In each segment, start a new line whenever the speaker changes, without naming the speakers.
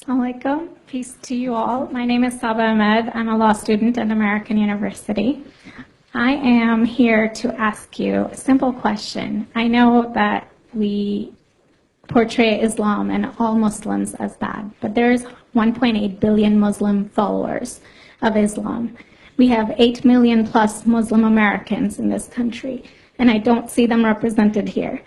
Assalamualaikum. Peace to you all. My name is Saba Ahmed. I'm a law student at American University. I am here to ask you a simple question. I know that we portray Islam and all Muslims as bad, but there's 1.8 billion Muslim followers of Islam. We have 8 million plus Muslim Americans in this country, and I don't see them represented here.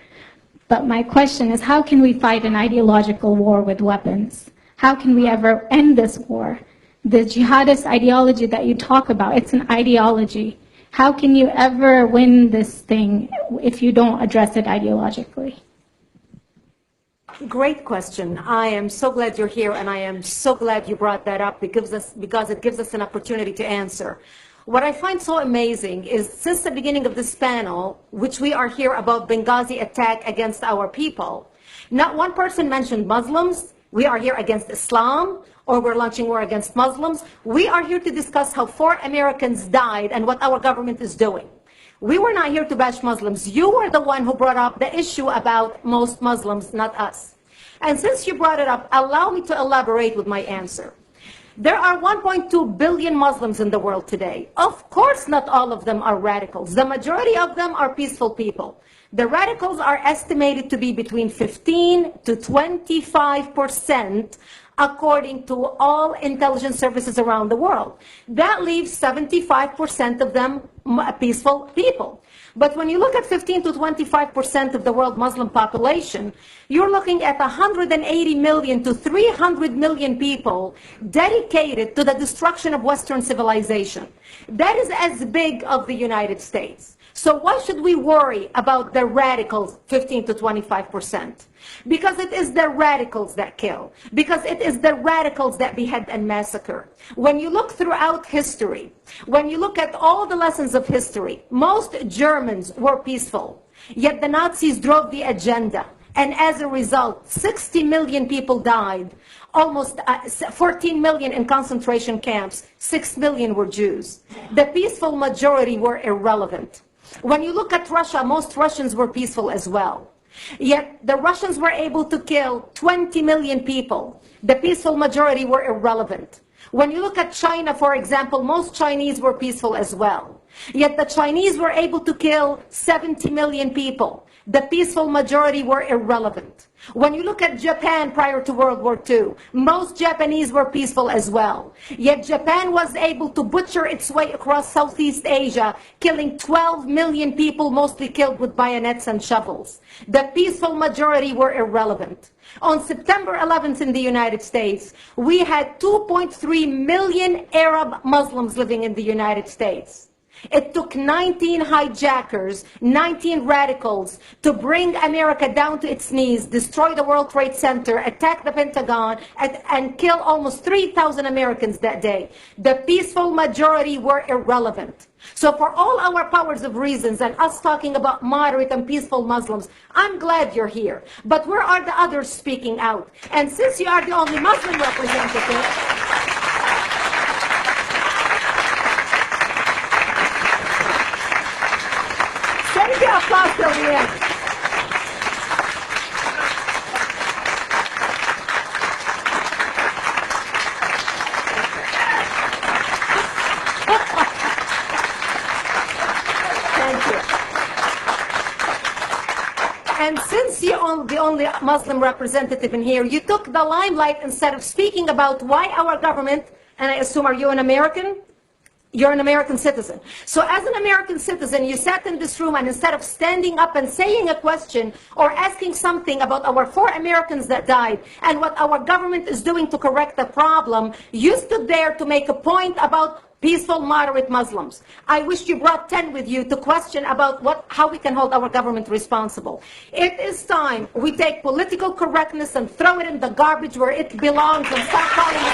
But my question is, how can we fight an ideological war with weapons? How can we ever end this war? The jihadist ideology that you talk about, it's an ideology. How can you ever win this thing if you don't address it ideologically?
Great question. I am so glad you're here, and I am so glad you brought that up because it gives us an opportunity to answer. What I find so amazing is since the beginning of this panel, which we are here about Benghazi attack against our people, not one person mentioned Muslims. We are here against Islam, or we're launching war against Muslims. We are here to discuss how 4 Americans died and what our government is doing. We were not here to bash Muslims. You were the one who brought up the issue about most Muslims, not us. And since you brought it up, allow me to elaborate with my answer. There are 1.2 billion Muslims in the world today. Of course, not all of them are radicals. The majority of them are peaceful people. The radicals are estimated to be between 15 to 25%, according to all intelligence services around the world. That leaves 75% of them peaceful people. But when you look at 15 to 25% of the world Muslim population, you're looking at 180 million to 300 million people dedicated to the destruction of Western civilization. That is as big as the United States. So why should we worry about the radicals, 15 to 25%? Because it is the radicals that kill. Because it is the radicals that behead and massacre. When you look throughout history, when you look at all the lessons of history, most Germans were peaceful. Yet the Nazis drove the agenda. And as a result, 60 million people died. Almost 14 million in concentration camps. 6 million were Jews. The peaceful majority were irrelevant. When you look at Russia, most Russians were peaceful as well. Yet the Russians were able to kill 20 million people. The peaceful majority were irrelevant. When you look at China, for example, most Chinese were peaceful as well. Yet the Chinese were able to kill 70 million people. The peaceful majority were irrelevant. When you look at Japan prior to World War II, most Japanese were peaceful as well. Yet Japan was able to butcher its way across Southeast Asia, killing 12 million people, mostly killed with bayonets and shovels. The peaceful majority were irrelevant. On September 11th in the United States, we had 2.3 million Arab Muslims living in the United States. It took 19 hijackers, 19 radicals to bring America down to its knees, destroy the World Trade Center, attack the Pentagon, and kill almost 3,000 Americans that day. The peaceful majority were irrelevant. So for all our powers of reasons and us talking about moderate and peaceful Muslims, I'm glad you're here. But where are the others speaking out? And since you are the only Muslim representative, save the applause till the end. Thank you. And since you're the only Muslim representative in here, you took the limelight instead of speaking about why our government, and I assume, are you an American? You're an American citizen. So as an American citizen, you sat in this room and instead of standing up and saying a question or asking something about our 4 Americans that died and what our government is doing to correct the problem, you stood there to make a point about peaceful, moderate Muslims. I wish you brought 10 with you to question about how we can hold our government responsible. It is time we take political correctness and throw it in the garbage where it belongs and start calling it